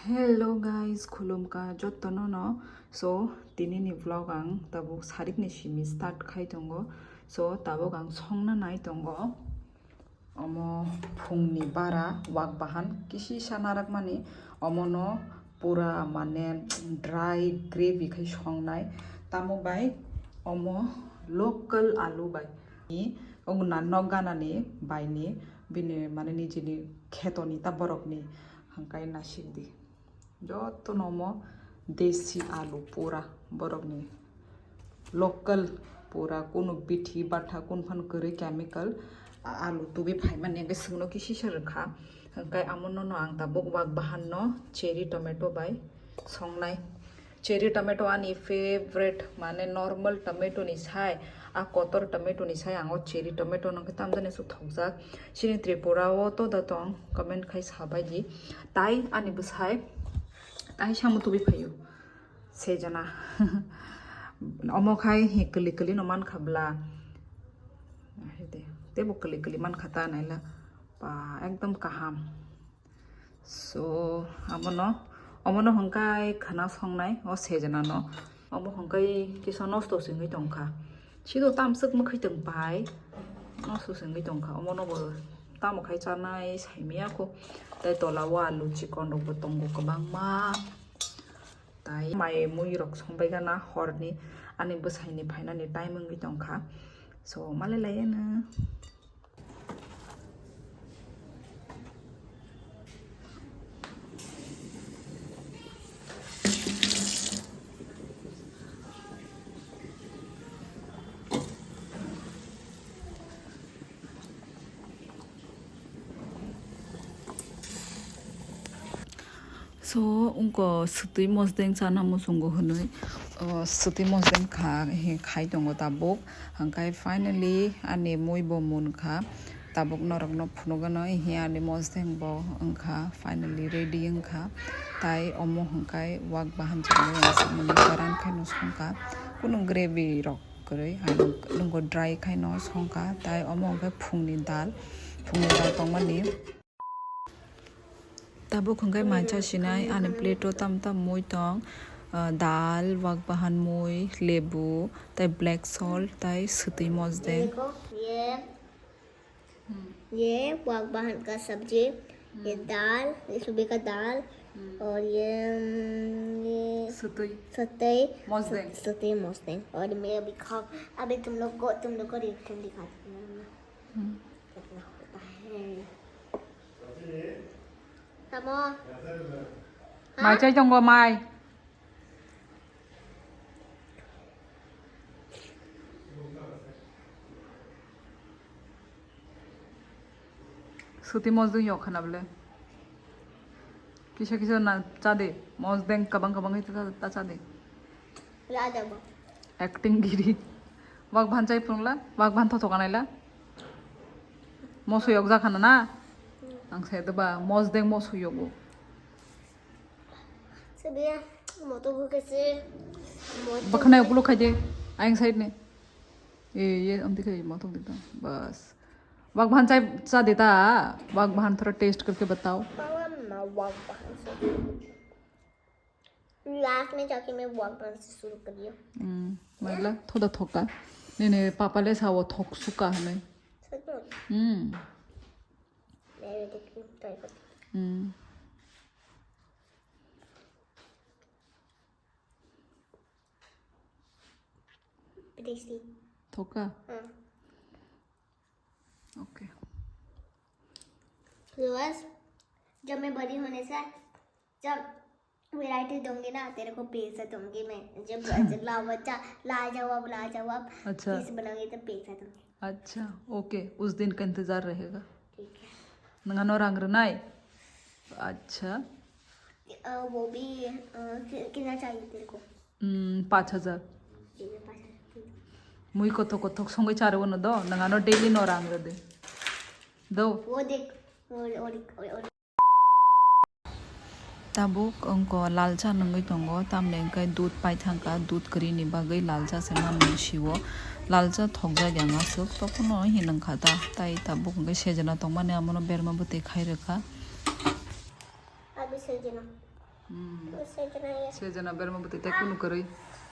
Hello guys, khulumka jottono no. So dinini vlog ang tabuk sarik ni shimi start khai tongo. So tabuk ang songna nai tongo. Omo phungni bara wak bahan kisi sanarak mani omono pura mane dry gravy khai songnai tamo bai omo local alu bai ni ogna nogana ni bai ni bini mane nijini khetoni ta borokni hangkai nasikdi joto nomo desi alu pura borokni local pura kuno bithi batha kunphan kore chemical alu tubi phaiman ne sungno kisi sarkha hangkai amono no ang tabuk wak bahan no cherry tomato bai songnai cherry tomato ani favorite mane normal tomato ni sai a kotor tomato ni sai ango cherry tomato no tam jane su thokjak sini tripura o to da tong comment khai sabai ji tai ani busai tai samu tubi phayo sejana omo khai hekli kli no man khabla tebo kli kli man khata naila pa ekdom kaham so amono hongkai khana songnai o sejana no omo hongkai kisa nosto singi tongkha sido tamsuk mkhai tong pai nosto singi tongkha omono bo tamo khai chanai saimia ko tai tola wa alu chikon ro tongo kabang ma tai mai mui rok songbai gana horni ani busaini phaina ni time ngi tongkha so male layena so unko sutui mosdeng chana musungo hunui sutui mosdeng kha he khai tongo tabuk hangkai finally ani moi bo mun kha tabuk norok no phunogano he ani mosdeng bo angkha finally ready angkha tai omo hangkai wak bahan chano asmuni karan khai no songka kunung gravy rok koroi nungko dry khai no songka tai omo hangkai phungni dal tongmani tabo khungkai mancha sinai ane plato tam moi tong dal wak bahan moi lebu tai black salt tai sutui mosdeng देखो ये वाक बाहन का सब्जी ये दाल ये सुबह का दाल और ये sutui सतई mosdeng सतई मस्तें और मैं अभी तुम लोग को रिएक्शन दिखाती हूँ कितना होता है तमो mai chai tongo mai sutui mosdeng yok khana bole kisa na chade mosdeng kabang ta chade राजा acting giri wak bhan chai pungla wak bhan tho thokanaila moso yok ja khana na ang se ba mosdeng moso yogo सुबह मोटो को कैसे बखना उगलो खाजे eyeing side ने ये हम दिखाइए माथों देता बस वाक भान चाय चा देता वाक भान थोड़ा टेस्ट करके बताओ लास्ट में जाके मैं वाक बाहन से शुरू कर दिया मतलब थोड़ा थोका ने पापा ले सा वो थोक सुका है सच मैं मैं देखती हूँ ट्राई करती टेस्टी थोका हाँ ओके बस जब मैं बड़ी होने से जब वैरायटी दूंगी ना तेरे को पैसा दूंगी मैं जब लाजवाब अच्छा पीस बनाऊंगी तो पैसा दूंगी अच्छा ओके उस दिन का इंतजार रहेगा ठीक है नंगानो रंग रनाई अच्छा वो भी कितना चाहिए तेरे को 5,000 ठीक है 5,000 मुई को संगे चारो न दो नंगानो डेली नो रंग दे दो वो देख और tabuk angko lalcha nangoi tongo tamne angkai dud pai thangka dud kri ni bagai lalcha se man siwo lalcha thokja gyanga suk tokono hinang khata tai tabuk angkai sejana tongmane amono berma bute khai rakha अभी सजना उससे जना ये 세잖아 베르마 부터 대꾸는 거래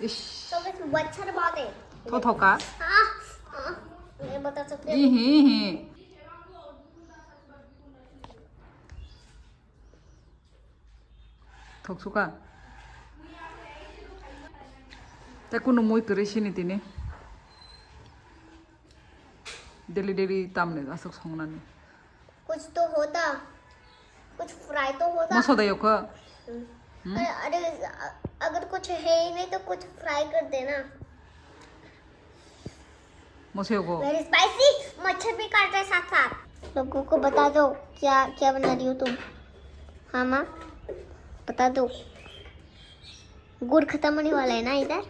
이씨 तो बस बच्चा बात है 토토가 हाँ ये बता सकते हैं 이히히 덕수가 대꾸는 뭐 그러시니 디네 데리데리 땀내 가서 성나네 कुछ तो होता कुछ फ्राई तो होता 뭐서다요 그 अरे अगर कुछ है ही नहीं तो कुछ फ्राई कर देना 뭐세요 그 वेरी स्पाइसी मच्छर भी काट रहे साथ साथ लोगों को बता दो क्या क्या बना रही हो तुम हाँ माँ बता दो गुड़ खत्म होने वाला है ना इधर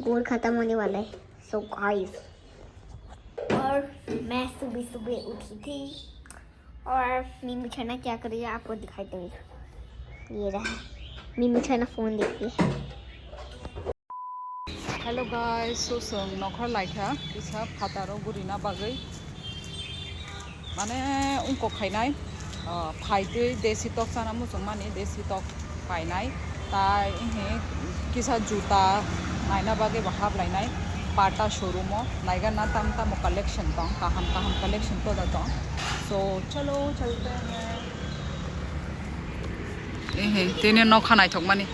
गुड़ खत्म होने वाला है सो गाइस और मैं सुबह सुबह उठी थी और मीमू छना क्या कर रही है आपको दिखाई दूंगी ये रहा मीमू छना फोन देख रही है हेलो गाइस सोसों नखर लाइका किसा फातारो गुरिना बागै माने उनको खाइनाय फाइदे देसी टक जाना मोजां माने देसी टक फाइनाय ता इहे किसा जूता नायना बागै बहाब लाइनाय पाटा शोरूम नाइगा ना तम तम कलेक्शन तो काहम कलेक्शन तो दाता सो चलो चलते हैं इहे तेने न खानाय थक माने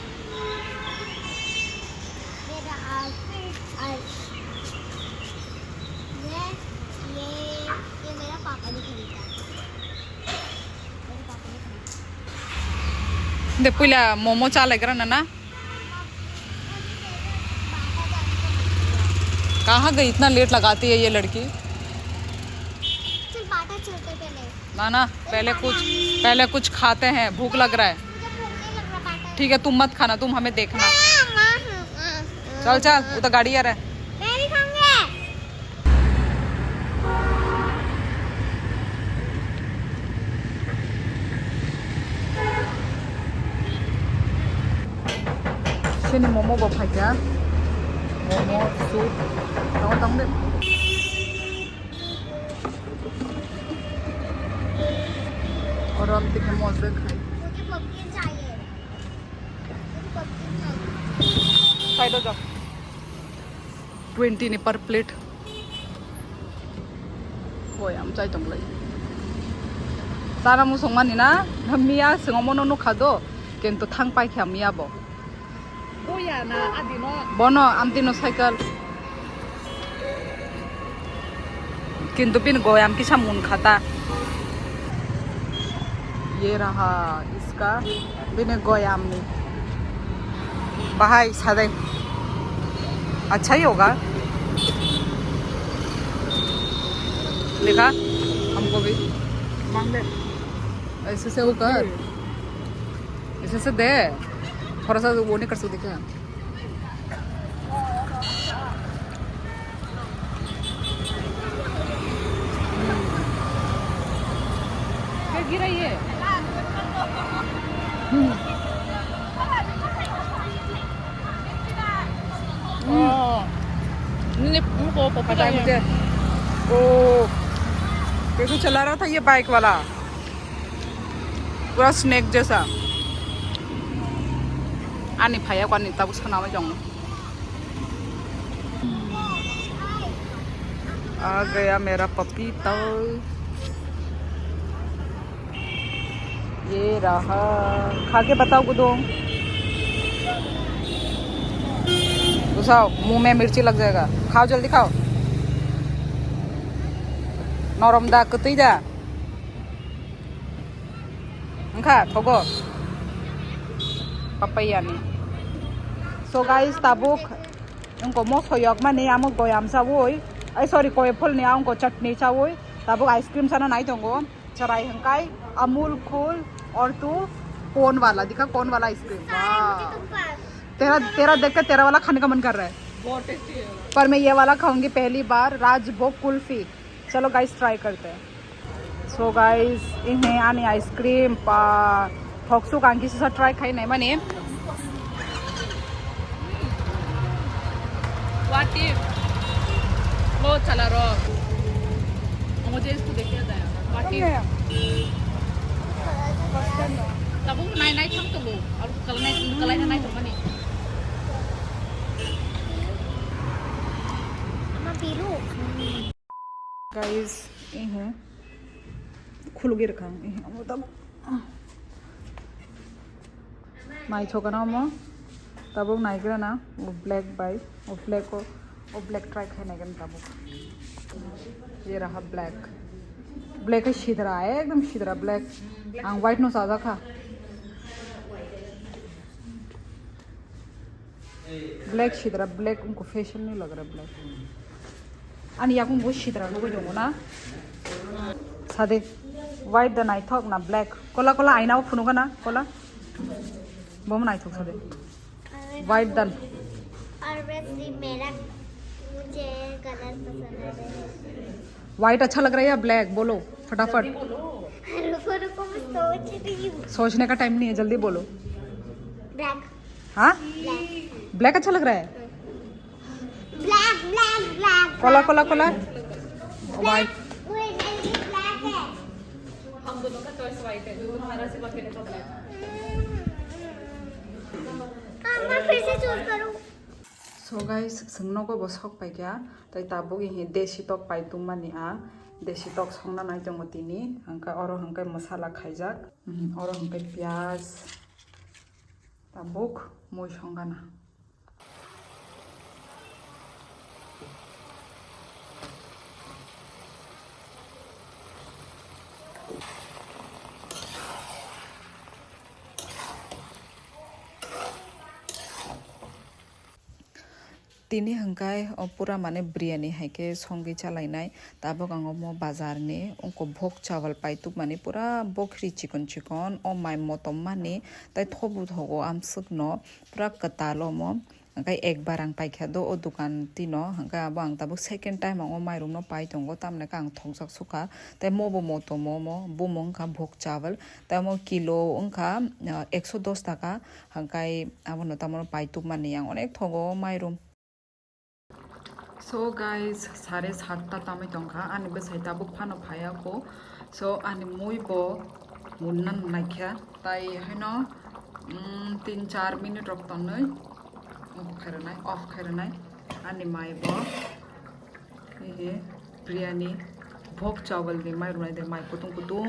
मेरा आउटफिट और ये मेरा पापा ने खरीदा मेरे पापा ने खरीदा दे पहिला मोमो चालेग्रा ना कहाँ गई इतना लेट लगाती है ये लड़की चल बाटा चलते पहले ना पहले कुछ खाते हैं भूख लग रहा है मुझे भूख नहीं लग रहा बाटा ठीक है तुम मत खाना तुम हमें देखना चल चल उधर गाड़ी आ रहा है मैं भी खाऊंगी शेनी मोमो बो फाइजा मोमो सूप तंग तंग दे और हम तिके मोजे खाई मुझे पपकिन चाहिए मुझे पपकिन चाहिए साइड हो जाओ 20 ने पर प्लेट होय am chai tong lai tara mu song mani na miya singomono no khado kento thang pai khya miya bo boya na adino bono amtino cycle किंतु पिन गोयाम की सामून खाता ये रहा इसका बिन गोयाम में बाहाई सादे अच्छा ही होगा लिखा हमको भी मांग दे ऐसे से वो कर ऐसे से दे थोड़ा सा वो नहीं कर सकते क्या गिरा ये पता है मुझे ओ कैसे चला रहा था ये बाइक वाला पूरा स्नेक जैसा आनी भाया को आनी तब उसका नाम है जाऊंगा आ गया मेरा पपीता ये रहा खा के बताओ गुदो घुसाओ मुंह में मिर्ची लग जाएगा खाओ जल्दी खाओ नरम दा कतई दा खा थोगो papaya ni so guys tabuk उनको मो सोयक माने आमक गोयाम सावोय आई सॉरी कोय फल ने उनको चटनी सावोय tabuk आइसक्रीम साना नाइ दंगो चराई हंकाई अमूल कूल और तू कोन वाला दिखा कोन वाला आइसक्रीम वाह तेरा देख के तेरा वाला खाने का मन कर रहा है बहुत टेस्टी है पर मैं ये वाला खाऊंगी पहली बार राजभोग कुल्फी चलो गाइस ट्राई करते हैं सो गाइस इन्हें आने आइसक्रीम पा थोक्सु कांकी से ट्राई खाई नहीं माने वाटी लो चला रो मुझे इसको देखिए था वाटी Tabu naik thang tu bu. Kalau naik tu mana? Mama pilu. Guys, ini खुल गिर खां हम तब माई छोका ना हम तब नाइग्रा ना वो ब्लैक बाई वो ब्लैक ट्राई खाने के तब ये रहा ब्लैक है शीधरा है एकदम शीधरा ब्लैक आं वाइट नो साजा खा ब्लैक शीधरा ब्लैक उनको फैशन नहीं लग रहा ब्लैक अनि याकुं वो शीधरा लोगो जोंगो ना सादे white dan I talk na black kola aina u funuga na kola bom na I talk sade white dan और वैसे मेरा मुझे कलर पसंद है white अच्छा लग रहा है या black बोलो फटाफट रुको रुको मैं सोच रही हूँ सोचने का टाइम नहीं है जल्दी बोलो ब्लैक हाँ ब्लैक ब्लैक अच्छा लग रहा है black black black Cola white हम दोनों का चॉइस वाइट है जो हमारा सिर्फ अकेले का ब्लैक मैं फिर से चूज करूं so guys sungno ko bosok pai kya tai tabu hi deshi tok pai tumani a deshi tok songna nai jong tini hangka oro hangka masala khaijak oro hangka pyaz tabuk moi songana তিনি हंकाय पूरा माने बिरयानी हाइके संगी चलाइनाय ताबो गांगमो बाजार ने उनको भोग चावल पाइतुक माने पूरा बखरी चिकन ओ माय मतम माने ताइ थबु थगो आमसुक न पूरा कतालोमो हंकाय एक बार आं पाइखा दो ओ दुकान तिनो हंकाय आबो आं ताबो सेकेंड टाइम आं माइरं न पाइ दंगो तामने का आं थंगसाक सुखा ताइ मोबो मतो मोमो बुमो हंका भोग चावल तामो किलो हंका 110 टाका हंकाय आबो न तामो पाइतुक माने आं अनेक थगो माइरं So guys, 7:30 tamai tongkha ani besai tabu phano phaya ko so ani moi bo munnan naikha tai haino 3-4 minute rok tonoi off kharanai ani mai bo he biryani bhog chawal ni mai runai de mai kutung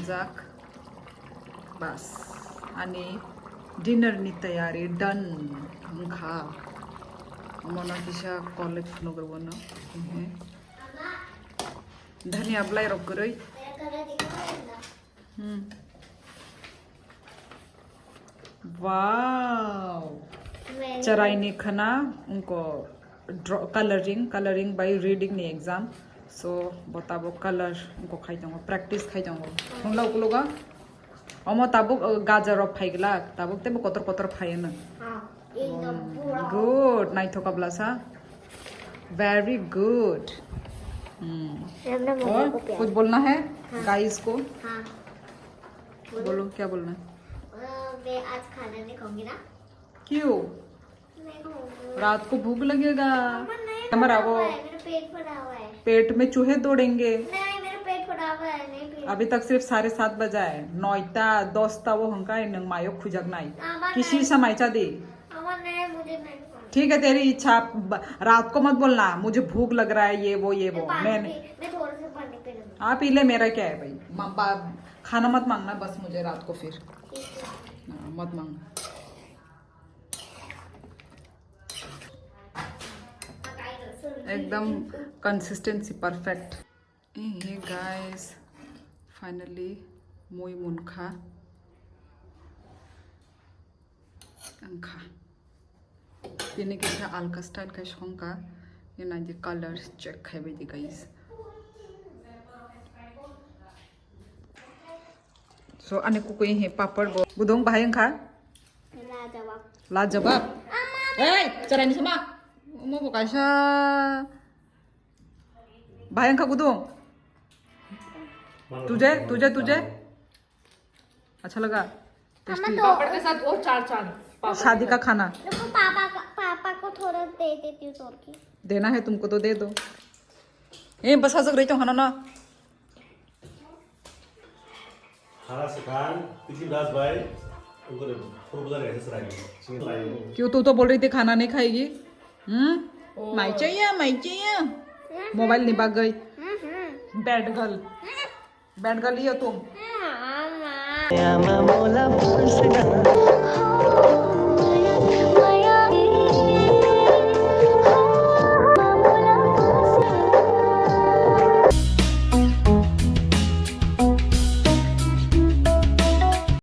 jak bas ani dinner ni tayari done kha मना किसा college नगर बनो धनिया apply रख करई वाव चराइनी खना उनको colouring by reading नि exam so बताबो कलर उनको खाइ दंगो प्रैक्टिस खाइ दंगो हमला उकलोगा अम ताबो गाजर फाइगला ताबो तेबो कतर फायन good नाइ थोका ब्लासा very good और कुछ बोलना है गाइस को हाँ बोलो क्या बोलना है मैं आज खाना नहीं खाऊंगी ना क्यों नहीं खाऊंगी रात को भूख लगेगा हमारा वो मेरा पेट भरा हुआ है पेट में चूहे दौड़ेंगे नहीं मेरा पेट भरा हुआ है नहीं पेट अभी तक सिर्फ 7:30 बजा है 9टा 10टा वो हंका नंग मायो खुजक नाई किसी समय चा दे मुझे नहीं ठीक है तेरी इच्छा रात को मत बोलना मुझे भूख लग रहा है ये वो मैं थोड़ा सा पानी पी लूंगी आप पी ले मेरा क्या है भाई खाना मत मांगना बस मुझे रात को फिर मत मांगना एकदम कंसिस्टेंसी परफेक्ट ये गाइस फाइनली मोई मुनखा अंखा तिने के आलका स्टाइल का शंका ये ना दे कलर चेक है बेदी गाइस सो अने को कोई है पापड़ बो बुदोंग बाहाय अंखा ला जवाब ए चरानी समा मो बो काशा बाहाय अंखा बुदोंग तुझे अच्छा लगा पापड़ के साथ और चार शादी का खाना पापा को थोड़ा दे देती हूँ तोड़ के देना है तुमको तो दे दो ए बस आ सक रही तो खाना ना खाना सिखान तीसरी दास भाई उनको प्रोपोजल ऐसे सराएंगे क्यों तू तो बोल रही थी खाना नहीं खाएगी माई चाहिए मोबाइल नहीं भाग गई बैड गर्ल ही हो तुम मामा